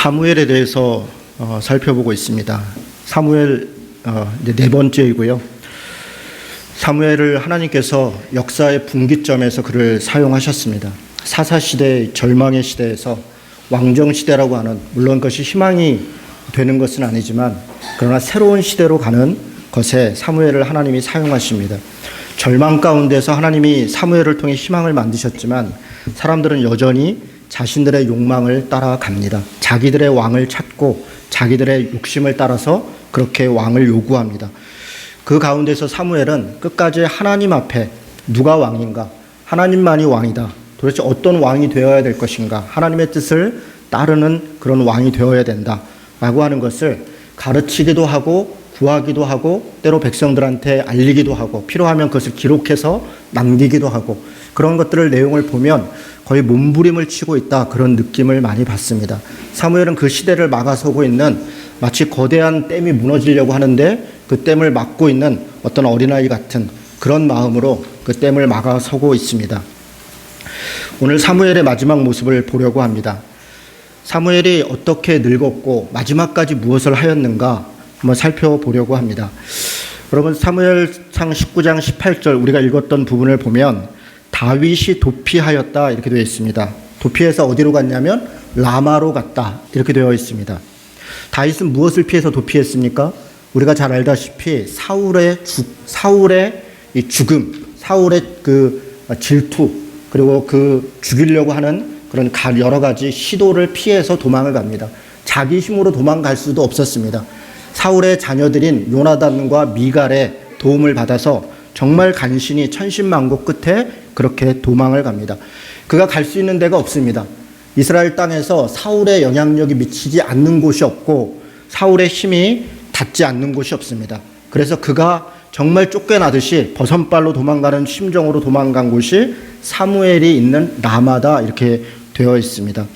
사무엘에 대해서 살펴보고 있습니다. 사무엘 이제 네 번째이고요. 사무엘을 하나님께서 역사의 분기점에서 그를 사용하셨습니다. 사사시대 절망의 시대에서 왕정시대라고 하는, 물론 그것이 희망이 되는 것은 아니지만 그러나 새로운 시대로 가는 것에 사무엘을 하나님이 사용하십니다. 절망 가운데서 하나님이 사무엘을 통해 희망을 만드셨지만 사람들은 여전히 자신들의 욕망을 따라갑니다. 자기들의 왕을 찾고 자기들의 욕심을 따라서 그렇게 왕을 요구합니다. 그 가운데서 사무엘은 끝까지 하나님 앞에 누가 왕인가? 하나님만이 왕이다. 도대체 어떤 왕이 되어야 될 것인가? 하나님의 뜻을 따르는 그런 왕이 되어야 된다 라고 하는 것을 가르치기도 하고 구하기도 하고 때로 백성들한테 알리기도 하고 필요하면 그것을 기록해서 남기기도 하고 그런 것들을 내용을 보면 거의 몸부림을 치고 있다, 그런 느낌을 많이 받습니다. 사무엘은 그 시대를 막아서고 있는, 마치 거대한 댐이 무너지려고 하는데 그 댐을 막고 있는 어떤 어린아이 같은 그런 마음으로 그 댐을 막아서고 있습니다. 오늘 사무엘의 마지막 모습을 보려고 합니다. 사무엘이 어떻게 늙었고 마지막까지 무엇을 하였는가 한번 살펴보려고 합니다. 여러분, 사무엘상 19장 18절 우리가 읽었던 부분을 보면 다윗이 도피하였다 이렇게 되어 있습니다. 도피해서 어디로 갔냐면 라마로 갔다 이렇게 되어 있습니다. 다윗은 무엇을 피해서 도피했습니까? 우리가 잘 알다시피 사울의 이 죽음, 사울의 그 질투, 그리고 그 죽이려고 하는 그런 여러 가지 시도를 피해서 도망을 갑니다. 자기 힘으로 도망갈 수도 없었습니다. 사울의 자녀들인 요나단과 미갈의 도움을 받아서 정말 간신히 천신만고 끝에 그렇게 도망을 갑니다. 그가 갈 수 있는 데가 없습니다. 이스라엘 땅에서 사울의 영향력이 미치지 않는 곳이 없고 사울의 힘이 닿지 않는 곳이 없습니다. 그래서 그가 정말 쫓겨나듯이 버선발로 도망가는 심정으로 도망간 곳이 사무엘이 있는 라마다 이렇게 되어 있습니다.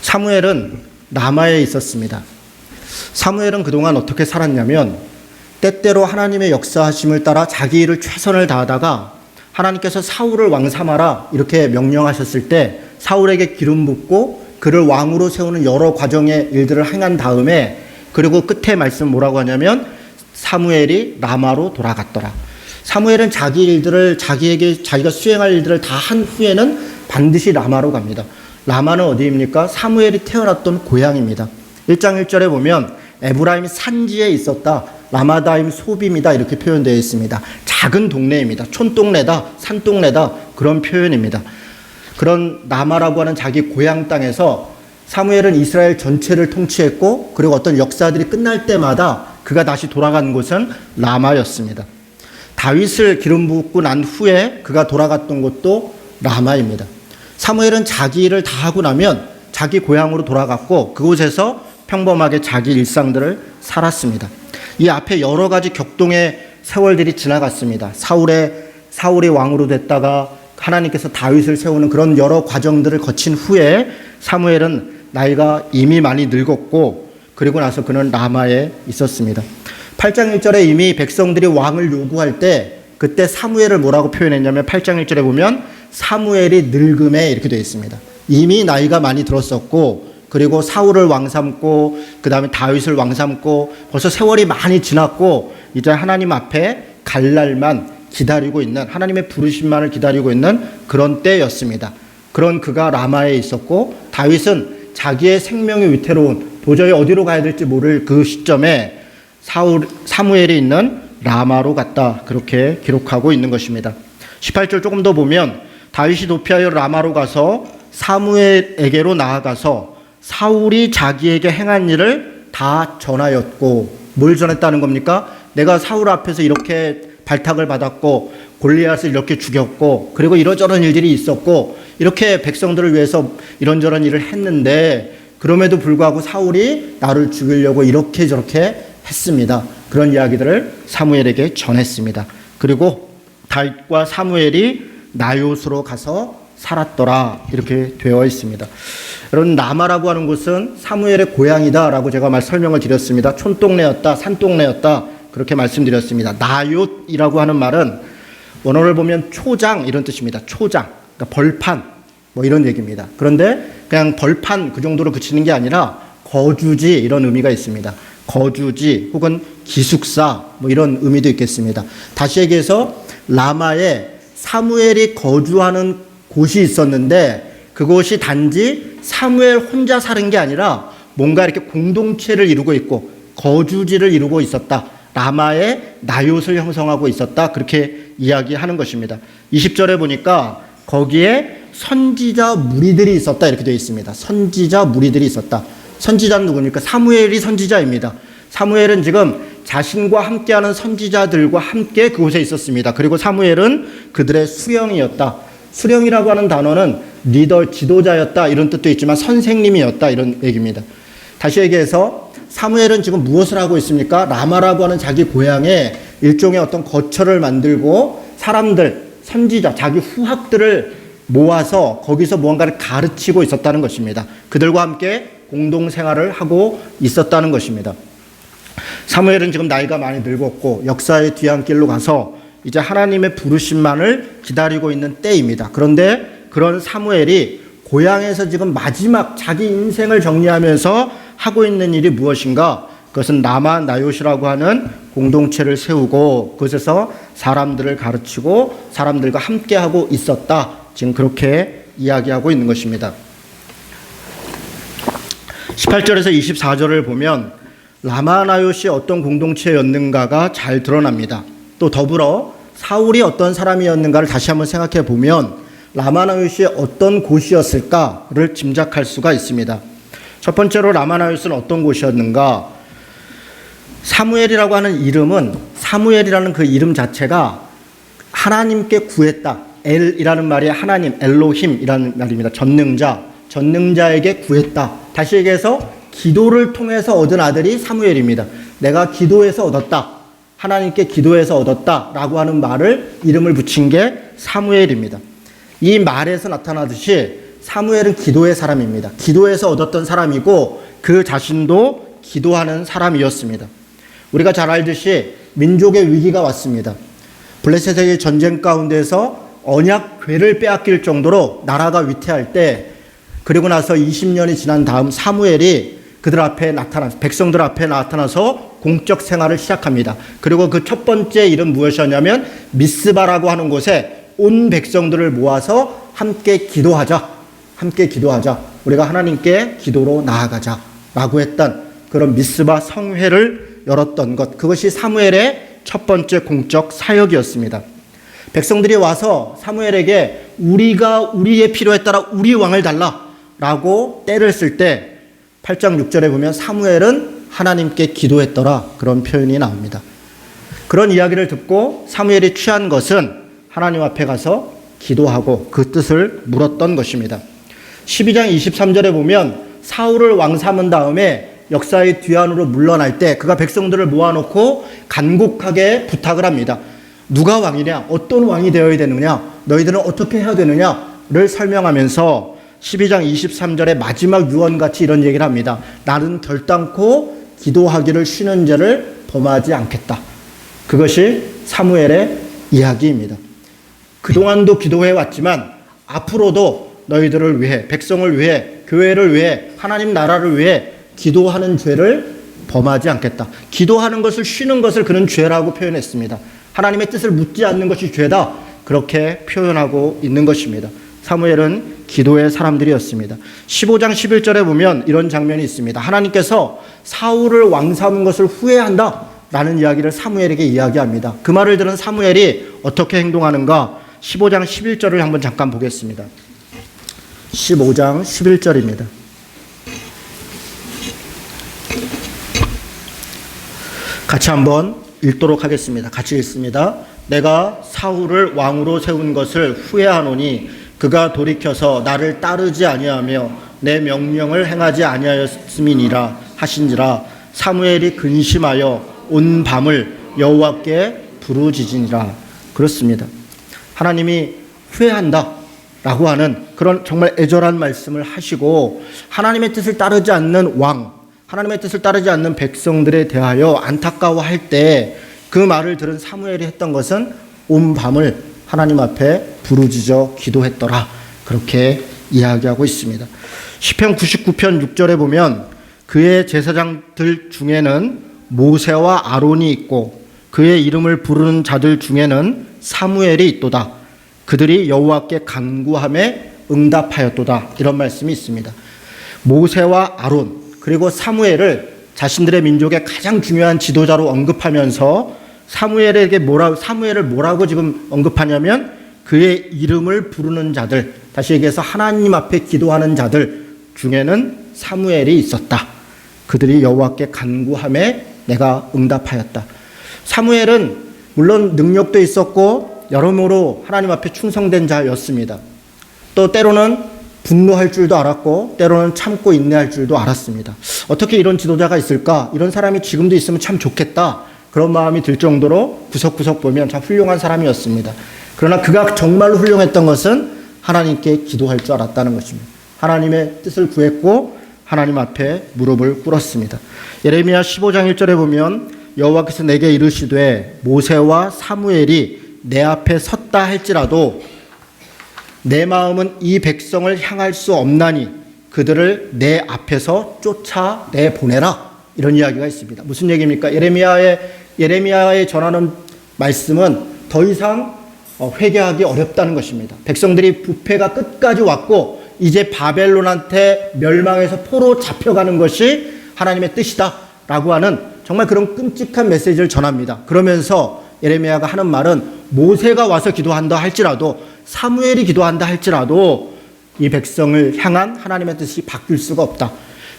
사무엘은 라마에 있었습니다. 사무엘은 그동안 어떻게 살았냐면 때때로 하나님의 역사하심을 따라 자기 일을 최선을 다하다가 하나님께서 사울을 왕 삼아라 이렇게 명령하셨을 때 사울에게 기름 붓고 그를 왕으로 세우는 여러 과정의 일들을 행한 다음에, 그리고 끝에 말씀 뭐라고 하냐면 사무엘이 라마로 돌아갔더라. 사무엘은 자기 일들을 자기가 수행할 일들을 다 한 후에는 반드시 라마로 갑니다. 라마는 어디입니까? 사무엘이 태어났던 고향입니다. 1장 1절에 보면 에브라임 산지에 있었다. 라마다임 소빔이다 이렇게 표현되어 있습니다. 작은 동네입니다. 촌동네다, 산동네다, 그런 표현입니다. 그런 라마라고 하는 자기 고향 땅에서 사무엘은 이스라엘 전체를 통치했고, 그리고 어떤 역사들이 끝날 때마다 그가 다시 돌아간 곳은 라마였습니다. 다윗을 기름 붓고 난 후에 그가 돌아갔던 곳도 라마입니다. 사무엘은 자기 일을 다 하고 나면 자기 고향으로 돌아갔고 그곳에서 평범하게 자기 일상들을 살았습니다. 이 앞에 여러 가지 격동의 세월들이 지나갔습니다. 사울이 왕으로 됐다가 하나님께서 다윗을 세우는 그런 여러 과정들을 거친 후에 사무엘은 나이가 이미 많이 늙었고, 그리고 나서 그는 라마에 있었습니다. 8장 1절에 이미 백성들이 왕을 요구할 때 그때 사무엘을 뭐라고 표현했냐면 8장 1절에 보면 사무엘이 늙음에 이렇게 되어 있습니다. 이미 나이가 많이 들었었고, 그리고 사울을 왕 삼고 그 다음에 다윗을 왕 삼고 벌써 세월이 많이 지났고 이제 하나님 앞에 갈 날만 기다리고 있는, 하나님의 부르심만을 기다리고 있는 그런 때였습니다. 그런 그가 라마에 있었고, 다윗은 자기의 생명이 위태로운, 도저히 어디로 가야 될지 모를 그 시점에 사무엘이 있는 라마로 갔다 그렇게 기록하고 있는 것입니다. 18절 조금 더 보면 다윗이 도피하여 라마로 가서 사무엘에게로 나아가서 사울이 자기에게 행한 일을 다 전하였고, 뭘 전했다는 겁니까? 내가 사울 앞에서 이렇게 발탁을 받았고 골리앗을 이렇게 죽였고 그리고 이러저런 일들이 있었고 이렇게 백성들을 위해서 이런저런 일을 했는데 그럼에도 불구하고 사울이 나를 죽이려고 이렇게 저렇게 했습니다. 그런 이야기들을 사무엘에게 전했습니다. 그리고 다윗과 사무엘이 나요스로 가서 살았더라 이렇게 되어 있습니다. 여러분, 라마라고 하는 곳은 사무엘의 고향이다라고 제가 설명을 드렸습니다. 촌동네였다, 산동네였다 그렇게 말씀드렸습니다. 나옳이라고 하는 말은 원어를 보면 초장 이런 뜻입니다. 초장, 그러니까 벌판 뭐 이런 얘기입니다. 그런데 그냥 벌판 그 정도로 그치는 게 아니라 거주지 이런 의미가 있습니다. 거주지 혹은 기숙사 뭐 이런 의미도 있겠습니다. 다시 얘기해서 라마에 사무엘이 거주하는 곳이 있었는데 그곳이 단지 사무엘 혼자 사는 게 아니라 뭔가 이렇게 공동체를 이루고 있고 거주지를 이루고 있었다. 라마에 나롯을 형성하고 있었다. 그렇게 이야기하는 것입니다. 20절에 보니까 거기에 선지자 무리들이 있었다 이렇게 되어 있습니다. 선지자 무리들이 있었다. 선지자는 누구입니까? 사무엘이 선지자입니다. 사무엘은 지금 자신과 함께하는 선지자들과 함께 그곳에 있었습니다. 그리고 사무엘은 그들의 수령이었다. 수령이라고 하는 단어는 리더, 지도자였다 이런 뜻도 있지만 선생님이었다 이런 얘기입니다. 다시 얘기해서 사무엘은 지금 무엇을 하고 있습니까? 라마라고 하는 자기 고향에 일종의 어떤 거처를 만들고 사람들, 선지자, 자기 후학들을 모아서 거기서 무언가를 가르치고 있었다는 것입니다. 그들과 함께 공동생활을 하고 있었다는 것입니다. 사무엘은 지금 나이가 많이 늙었고 역사의 뒤안길로 가서 이제 하나님의 부르심만을 기다리고 있는 때입니다. 그런데 그런 사무엘이 고향에서 지금 마지막 자기 인생을 정리하면서 하고 있는 일이 무엇인가? 그것은 라마 나롯이라고 하는 공동체를 세우고 그곳에서 사람들을 가르치고 사람들과 함께하고 있었다. 지금 그렇게 이야기하고 있는 것입니다. 18절에서 24절을 보면 라마 나롯이 어떤 공동체였는가가 잘 드러납니다. 또 더불어 사울이 어떤 사람이었는가를 다시 한번 생각해 보면 라마 나롯이 어떤 곳이었을까를 짐작할 수가 있습니다. 첫 번째로 라마 나롯은 어떤 곳이었는가? 사무엘이라고 하는 이름은 사무엘이라는 그 이름 자체가 하나님께 구했다. 엘이라는 말이 하나님, 엘로힘이라는 말입니다. 전능자에게 구했다. 다시 얘기해서 기도를 통해서 얻은 아들이 사무엘입니다. 내가 기도해서 얻었다. 하나님께 기도해서 얻었다. 라고 하는 말을 이름을 붙인 게 사무엘입니다. 이 말에서 나타나듯이 사무엘은 기도의 사람입니다. 기도해서 얻었던 사람이고 그 자신도 기도하는 사람이었습니다. 우리가 잘 알듯이 민족의 위기가 왔습니다. 블레셋의 전쟁 가운데서 언약궤를 빼앗길 정도로 나라가 위태할 때 그리고 나서 20년이 지난 다음 사무엘이 그들 앞에 백성들 앞에 나타나서 공적 생활을 시작합니다. 그리고 그 첫 번째 일은 무엇이었냐면 미스바라고 하는 곳에 온 백성들을 모아서 함께 기도하자. 우리가 하나님께 기도로 나아가자. 라고 했던 그런 미스바 성회를 열었던 것. 그것이 사무엘의 첫 번째 공적 사역이었습니다. 백성들이 와서 사무엘에게 우리가 우리의 필요에 따라 우리 왕을 달라. 라고 때를 쓸 때 8장 6절에 보면 사무엘은 하나님께 기도했더라. 그런 표현이 나옵니다. 그런 이야기를 듣고 사무엘이 취한 것은 하나님 앞에 가서 기도하고 그 뜻을 물었던 것입니다. 12장 23절에 보면 사울을 왕 삼은 다음에 역사의 뒤안으로 물러날 때 그가 백성들을 모아놓고 간곡하게 부탁을 합니다. 누가 왕이냐? 어떤 왕이 되어야 되느냐? 너희들은 어떻게 해야 되느냐를 설명하면서 12장 23절의 마지막 유언같이 이런 얘기를 합니다. 나는 결단코 기도하기를 쉬는 죄를 범하지 않겠다. 그것이 사무엘의 이야기입니다. 그동안도 기도해 왔지만 앞으로도 너희들을 위해, 백성을 위해, 교회를 위해, 하나님 나라를 위해 기도하는 죄를 범하지 않겠다. 기도하는 것을 쉬는 것을 그는 죄라고 표현했습니다. 하나님의 뜻을 묻지 않는 것이 죄다. 그렇게 표현하고 있는 것입니다. 사무엘은 기도의 사람들이었습니다. 15장 11절에 보면 이런 장면이 있습니다. 하나님께서 사울을 왕 삼은 것을 후회한다 라는 이야기를 사무엘에게 이야기합니다. 그 말을 들은 사무엘이 어떻게 행동하는가? 15장 11절을 한번 잠깐 보겠습니다. 15장 11절입니다. 같이 한번 읽도록 하겠습니다. 같이 읽습니다. 내가 사울을 왕으로 세운 것을 후회하노니 그가 돌이켜서 나를 따르지 아니하며 내 명령을 행하지 아니하였음이니라 하신지라. 사무엘이 근심하여 온 밤을 여호와께 부르짖으니라. 그렇습니다. 하나님이 후회한다 라고 하는 그런 정말 애절한 말씀을 하시고 하나님의 뜻을 따르지 않는 왕, 하나님의 뜻을 따르지 않는 백성들에 대하여 안타까워할 때 그 말을 들은 사무엘이 했던 것은 온 밤을 하나님 앞에 부르짖어 기도했더라. 그렇게 이야기하고 있습니다. 시편 99편 6절에 보면 그의 제사장들 중에는 모세와 아론이 있고 그의 이름을 부르는 자들 중에는 사무엘이 있도다. 그들이 여호와께 간구함에 응답하였도다. 이런 말씀이 있습니다. 모세와 아론 그리고 사무엘을 자신들의 민족의 가장 중요한 지도자로 언급하면서 사무엘을 뭐라고 지금 언급하냐면 그의 이름을 부르는 자들, 다시 얘기해서 하나님 앞에 기도하는 자들 중에는 사무엘이 있었다. 그들이 여호와께 간구함에 내가 응답하였다. 사무엘은 물론 능력도 있었고 여러모로 하나님 앞에 충성된 자였습니다. 또 때로는 분노할 줄도 알았고 때로는 참고 인내할 줄도 알았습니다. 어떻게 이런 지도자가 있을까? 이런 사람이 지금도 있으면 참 좋겠다. 그런 마음이 들 정도로 구석구석 보면 참 훌륭한 사람이었습니다. 그러나 그가 정말로 훌륭했던 것은 하나님께 기도할 줄 알았다는 것입니다. 하나님의 뜻을 구했고 하나님 앞에 무릎을 꿇었습니다. 예레미야 15장 1절에 보면 여호와께서 내게 이르시되 모세와 사무엘이 내 앞에 섰다 할지라도 내 마음은 이 백성을 향할 수 없나니 그들을 내 앞에서 쫓아내보내라. 이런 이야기가 있습니다. 무슨 얘기입니까? 예레미야에 전하는 말씀은 더 이상 회개하기 어렵다는 것입니다. 백성들이 부패가 끝까지 왔고 이제 바벨론한테 멸망해서 포로 잡혀가는 것이 하나님의 뜻이다 라고 하는 정말 그런 끔찍한 메시지를 전합니다. 그러면서 예레미야가 하는 말은 모세가 와서 기도한다 할지라도 사무엘이 기도한다 할지라도 이 백성을 향한 하나님의 뜻이 바뀔 수가 없다.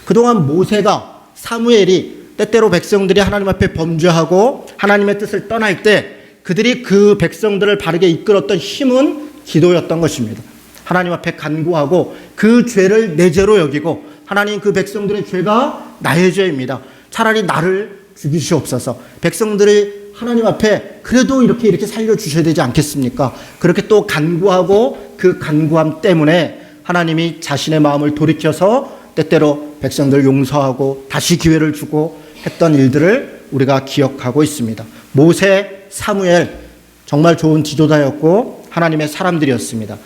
그동안 모세가 사무엘이 때때로 백성들이 하나님 앞에 범죄하고 하나님의 뜻을 떠날 때 그들이 그 백성들을 바르게 이끌었던 힘은 기도였던 것입니다. 하나님 앞에 간구하고 그 죄를 내 죄로 여기고 하나님 그 백성들의 죄가 나의 죄입니다. 차라리 나를 죽이시옵소서. 백성들이 하나님 앞에 그래도 이렇게 살려주셔야 되지 않겠습니까? 그렇게 또 간구하고 그 간구함 때문에 하나님이 자신의 마음을 돌이켜서 때때로 백성들 용서하고 다시 기회를 주고 했던 일들을 우리가 기억하고 있습니다. 모세, 사무엘 정말 좋은 지도자였고 하나님의 사람들이었습니다.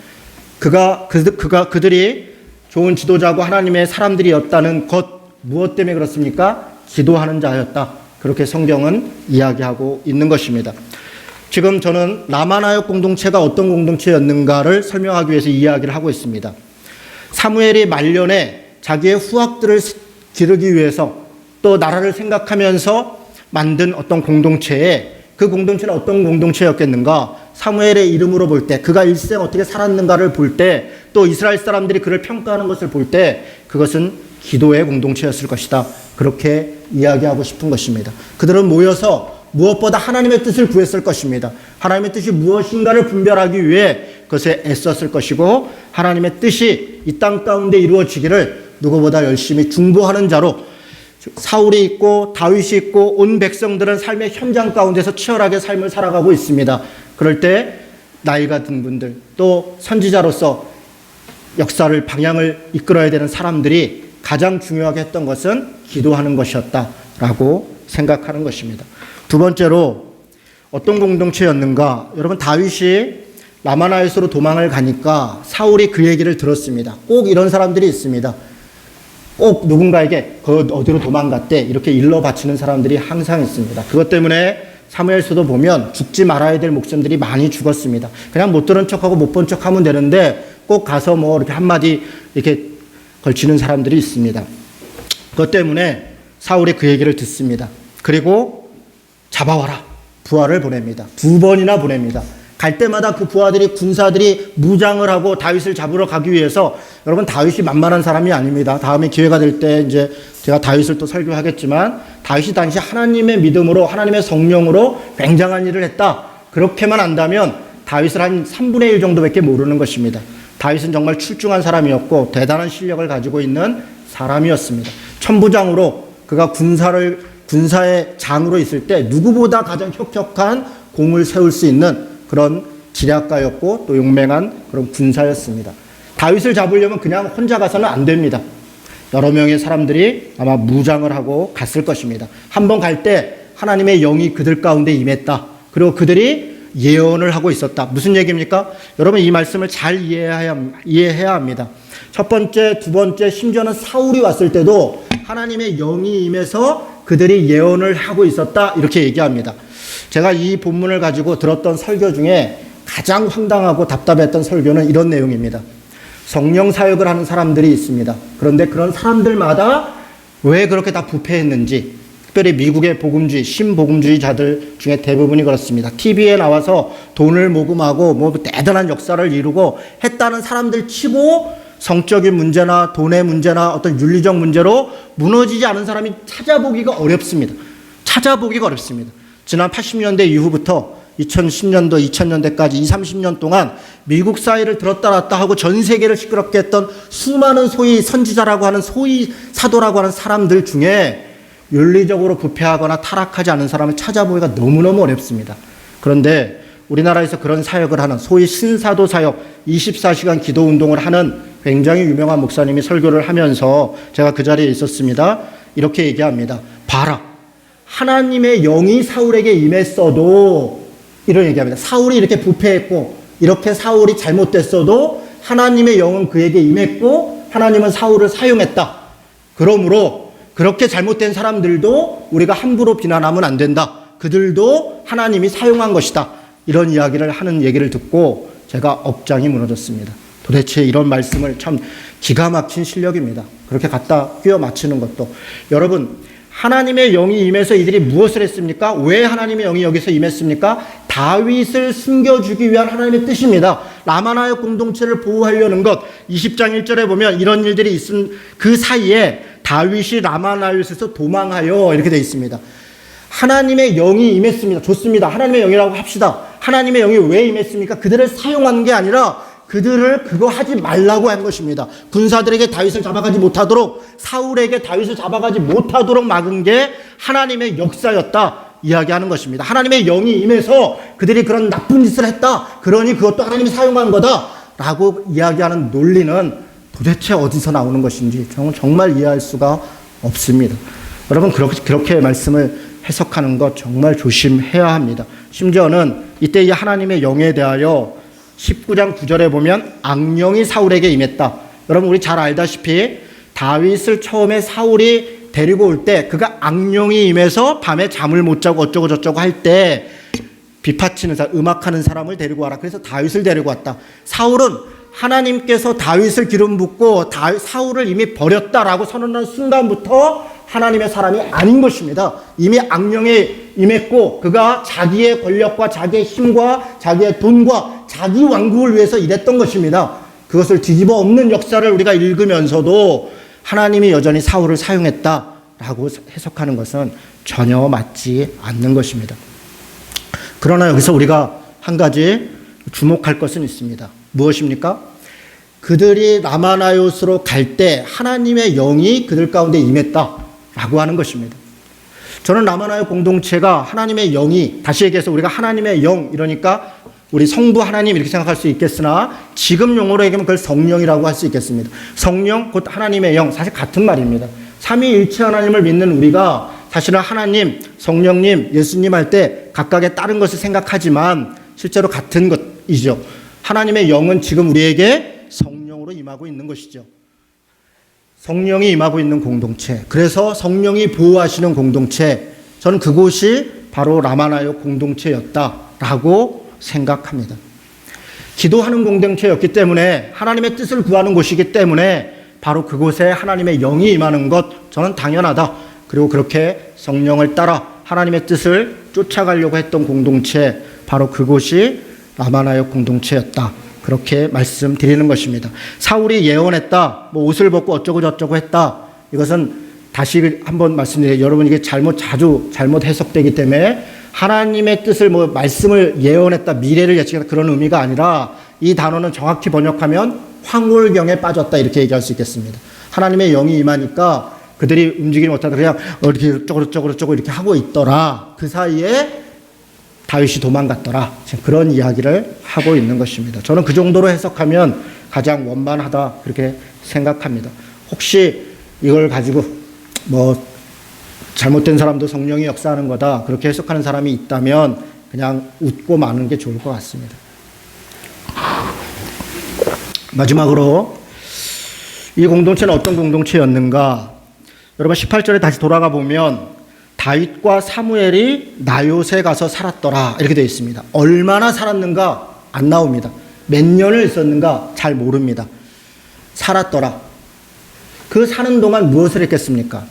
그들이 좋은 지도자고 하나님의 사람들이었다는 것 무엇 때문에 그렇습니까? 기도하는 자였다. 그렇게 성경은 이야기하고 있는 것입니다. 지금 저는 라마나역 공동체가 어떤 공동체였는가를 설명하기 위해서 이야기를 하고 있습니다. 사무엘이 말년에 자기의 후학들을 기르기 위해서 또 나라를 생각하면서 만든 어떤 공동체에 그 공동체는 어떤 공동체였겠는가? 사무엘의 이름으로 볼 때 그가 일생 어떻게 살았는가를 볼 때 또 이스라엘 사람들이 그를 평가하는 것을 볼 때 그것은 기도의 공동체였을 것이다. 그렇게 이야기하고 싶은 것입니다. 그들은 모여서 무엇보다 하나님의 뜻을 구했을 것입니다. 하나님의 뜻이 무엇인가를 분별하기 위해 그것에 애썼을 것이고 하나님의 뜻이 이 땅 가운데 이루어지기를 누구보다 열심히 중보하는 자로 사울이 있고 다윗이 있고 온 백성들은 삶의 현장 가운데서 치열하게 삶을 살아가고 있습니다. 그럴 때 나이가 든 분들 또 선지자로서 역사를 방향을 이끌어야 되는 사람들이 가장 중요하게 했던 것은 기도하는 것이었다라고 생각하는 것입니다. 두 번째로 어떤 공동체였는가? 여러분 다윗이 라마나에스로 도망을 가니까 사울이 그 얘기를 들었습니다. 꼭 이런 사람들이 있습니다. 꼭 누군가에게 그 어디로 도망갔대 이렇게 일러 바치는 사람들이 항상 있습니다. 그것 때문에 사무엘서도 보면 죽지 말아야 될 목숨들이 많이 죽었습니다. 그냥 못 들은 척하고 못 본 척하면 되는데 꼭 가서 뭐 이렇게 한마디 이렇게 걸치는 사람들이 있습니다. 그것 때문에 사울이 그 얘기를 듣습니다. 그리고 잡아와라. 부하를 보냅니다. 2번이나 보냅니다. 갈 때마다 그 부하들이 군사들이 무장을 하고 다윗을 잡으러 가기 위해서 여러분 다윗이 만만한 사람이 아닙니다. 다음에 기회가 될 때 이제 제가 다윗을 또 설교하겠지만 다윗이 당시 하나님의 믿음으로 하나님의 성령으로 굉장한 일을 했다. 그렇게만 안다면 다윗을 한 3분의 1 정도밖에 모르는 것입니다. 다윗은 정말 출중한 사람이었고 대단한 실력을 가지고 있는 사람이었습니다. 천부장으로 그가 군사의 장으로 있을 때 누구보다 가장 혁혁한 공을 세울 수 있는 그런 지략가였고 또 용맹한 그런 군사였습니다. 다윗을 잡으려면 그냥 혼자 가서는 안 됩니다. 여러 명의 사람들이 아마 무장을 하고 갔을 것입니다. 한 번 갈 때 하나님의 영이 그들 가운데 임했다. 그리고 그들이 예언을 하고 있었다. 무슨 얘기입니까? 여러분 이 말씀을 잘 이해해야 합니다. 첫 번째, 두 번째, 심지어는 사울이 왔을 때도 하나님의 영이 임해서 그들이 예언을 하고 있었다, 이렇게 얘기합니다. 제가 이 본문을 가지고 들었던 설교 중에 가장 황당하고 답답했던 설교는 이런 내용입니다. 성령 사역을 하는 사람들이 있습니다. 그런데 그런 사람들마다 왜 그렇게 다 부패했는지, 특별히 미국의 복음주의, 신복음주의자들 중에 대부분이 그렇습니다. TV에 나와서 돈을 모금하고 뭐 대단한 역사를 이루고 했다는 사람들 치고 성적인 문제나 돈의 문제나 어떤 윤리적 문제로 무너지지 않은 사람이 찾아보기가 어렵습니다. 찾아보기가 어렵습니다. 지난 80년대 이후부터 2010년도, 2000년대까지 20, 30년 동안 미국 사회를 들었다 놨다 하고 전 세계를 시끄럽게 했던 수많은 소위 선지자라고 하는 소위 사도라고 하는 사람들 중에 윤리적으로 부패하거나 타락하지 않은 사람을 찾아보기가 너무너무 어렵습니다. 그런데 우리나라에서 그런 사역을 하는 소위 신사도 사역, 24시간 기도 운동을 하는 굉장히 유명한 목사님이 설교를 하면서 제가 그 자리에 있었습니다. 이렇게 얘기합니다. 봐라, 하나님의 영이 사울에게 임했어도, 이런 얘기합니다. 사울이 이렇게 부패했고 이렇게 사울이 잘못됐어도 하나님의 영은 그에게 임했고 하나님은 사울을 사용했다. 그러므로 그렇게 잘못된 사람들도 우리가 함부로 비난하면 안 된다. 그들도 하나님이 사용한 것이다. 이런 이야기를 하는 얘기를 듣고 제가 억장이 무너졌습니다. 도대체 이런 말씀을 참 기가 막힌 실력입니다. 그렇게 갖다 끼워 맞추는 것도. 여러분, 하나님의 영이 임해서 이들이 무엇을 했습니까? 왜 하나님의 영이 여기서 임했습니까? 다윗을 숨겨주기 위한 하나님의 뜻입니다. 라마나요 공동체를 보호하려는 것. 20장 1절에 보면 이런 일들이 있은 그 사이에 다윗이 라마나요에서 도망하여, 이렇게 되어 있습니다. 하나님의 영이 임했습니다. 좋습니다. 하나님의 영이라고 합시다. 하나님의 영이 왜 임했습니까? 그들을 사용한 게 아니라 그들을 그거 하지 말라고 한 것입니다. 군사들에게 다윗을 잡아가지 못하도록, 사울에게 다윗을 잡아가지 못하도록 막은 게 하나님의 역사였다, 이야기하는 것입니다. 하나님의 영이 임해서 그들이 그런 나쁜 짓을 했다, 그러니 그것도 하나님이 사용한 거다 라고 이야기하는 논리는 도대체 어디서 나오는 것인지 정말 이해할 수가 없습니다. 여러분, 그렇게 말씀을 해석하는 것 정말 조심해야 합니다. 심지어는 이때 이 하나님의 영에 대하여 19장 9절에 보면 악령이 사울에게 임했다. 여러분, 우리 잘 알다시피 다윗을 처음에 사울이 데리고 올 때 그가 악령이 임해서 밤에 잠을 못 자고 어쩌고 저쩌고 할 때 비파치는 사람, 음악하는 사람을 데리고 와라. 그래서 다윗을 데리고 왔다. 사울은 하나님께서 다윗을 기름 붓고 사울을 이미 버렸다라고 선언한 순간부터 하나님의 사람이 아닌 것입니다. 이미 악령에 임했고 그가 자기의 권력과 자기의 힘과 자기의 돈과 자기 왕국을 위해서 일했던 것입니다. 그것을 뒤집어 엎는 역사를 우리가 읽으면서도 하나님이 여전히 사울을 사용했다라고 해석하는 것은 전혀 맞지 않는 것입니다. 그러나 여기서 우리가 한 가지 주목할 것은 있습니다. 무엇입니까? 그들이 라마나요스로 갈 때 하나님의 영이 그들 가운데 임했다라고 하는 것입니다. 저는 라마나요 공동체가 하나님의 영이, 다시 얘기해서 우리가 하나님의 영, 이러니까 우리 성부 하나님 이렇게 생각할 수 있겠으나 지금 용어로 얘기하면 그걸 성령이라고 할 수 있겠습니다. 성령 곧 하나님의 영, 사실 같은 말입니다. 삼위일체 하나님을 믿는 우리가 사실은 하나님, 성령님, 예수님 할 때 각각의 다른 것을 생각하지만 실제로 같은 것이죠. 하나님의 영은 지금 우리에게 성령으로 임하고 있는 것이죠. 성령이 임하고 있는 공동체, 그래서 성령이 보호하시는 공동체, 저는 그곳이 바로 라마나요 공동체였다라고 생각합니다. 기도하는 공동체였기 때문에, 하나님의 뜻을 구하는 곳이기 때문에 바로 그곳에 하나님의 영이 임하는 것, 저는 당연하다. 그리고 그렇게 성령을 따라 하나님의 뜻을 쫓아가려고 했던 공동체, 바로 그곳이 라마나요 공동체였다. 그렇게 말씀드리는 것입니다. 사울이 예언했다, 뭐 옷을 벗고 어쩌고 저쩌고 했다, 이것은 다시 한번 말씀드려요. 여러분, 이게 자주 잘못 해석되기 때문에 하나님의 뜻을 말씀을 예언했다, 미래를 예측했다, 그런 의미가 아니라 이 단어는 정확히 번역하면 황홀경에 빠졌다, 이렇게 얘기할 수 있겠습니다. 하나님의 영이 임하니까 그들이 움직이지 못하다 그냥 이렇게 쪼그쪼그쪼그 이렇게 하고 있더라. 그 사이에 다윗이 도망갔더라. 그런 이야기를 하고 있는 것입니다. 저는 그 정도로 해석하면 가장 원만하다, 그렇게 생각합니다. 혹시 이걸 가지고 잘못된 사람도 성령이 역사하는 거다, 그렇게 해석하는 사람이 있다면 그냥 웃고 마는 게 좋을 것 같습니다. 마지막으로 이 공동체는 어떤 공동체였는가? 여러분 18절에 다시 돌아가 보면 다윗과 사무엘이 나요새 가서 살았더라 이렇게 되어 있습니다. 얼마나 살았는가 안 나옵니다. 몇 년을 있었는가 잘 모릅니다. 살았더라. 그 사는 동안 무엇을 했겠습니까?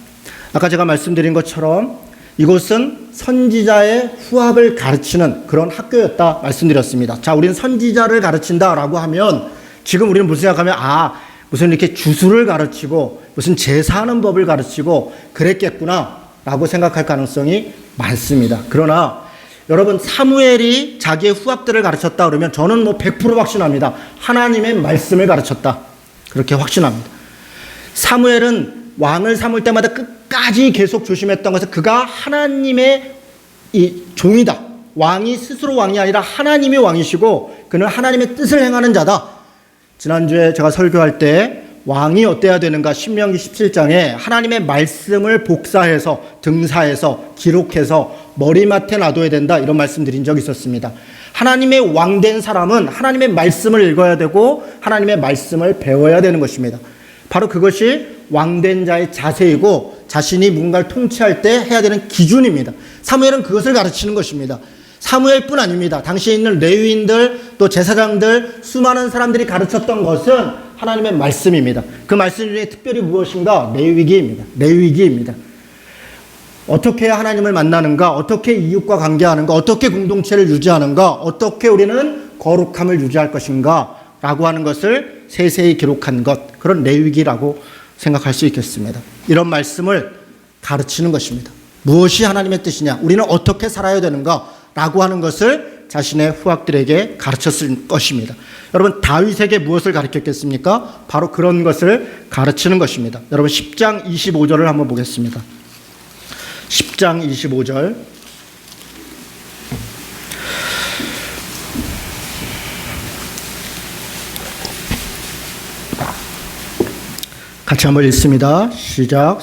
아까 제가 말씀드린 것처럼 이곳은 선지자의 후압을 가르치는 그런 학교였다 말씀드렸습니다. 자, 우리는 선지자를 가르친다라고 하면 지금 우리는 무슨 생각하면 무슨 이렇게 주술을 가르치고 무슨 제사하는 법을 가르치고 그랬겠구나 라고 생각할 가능성이 많습니다. 그러나 여러분 사무엘이 자기의 후압들을 가르쳤다 그러면 저는 100% 확신합니다. 하나님의 말씀을 가르쳤다. 그렇게 확신합니다. 사무엘은 왕을 삼을 때마다 끝까지 계속 조심했던 것은 그가 하나님의 이 종이다. 왕이 스스로 왕이 아니라 하나님이 왕이시고 그는 하나님의 뜻을 행하는 자다. 지난주에 제가 설교할 때 왕이 어때야 되는가 신명기 17장에 하나님의 말씀을 복사해서 등사해서 기록해서 머리맡에 놔둬야 된다 이런 말씀 드린 적이 있었습니다. 하나님의 왕된 사람은 하나님의 말씀을 읽어야 되고 하나님의 말씀을 배워야 되는 것입니다. 바로 그것이 왕된 자의 자세이고 자신이 뭔가를 통치할 때 해야 되는 기준입니다. 사무엘은 그것을 가르치는 것입니다. 사무엘뿐 아닙니다. 당시에 있는 레위인들 또 제사장들 수많은 사람들이 가르쳤던 것은 하나님의 말씀입니다. 그 말씀 중에 특별히 무엇인가? 레위기입니다. 어떻게 하나님을 만나는가? 어떻게 이웃과 관계하는가? 어떻게 공동체를 유지하는가? 어떻게 우리는 거룩함을 유지할 것인가? 라고 하는 것을 세세히 기록한 것, 그런 레위기라고 생각할 수 있겠습니다. 이런 말씀을 가르치는 것입니다. 무엇이 하나님의 뜻이냐? 우리는 어떻게 살아야 되는가? 라고 하는 것을 자신의 후학들에게 가르쳤을 것입니다. 여러분 다윗에게 무엇을 가르쳤겠습니까? 바로 그런 것을 가르치는 것입니다. 여러분 10장 25절을 한번 보겠습니다. 10장 25절 같이 한번 읽습니다. 시작.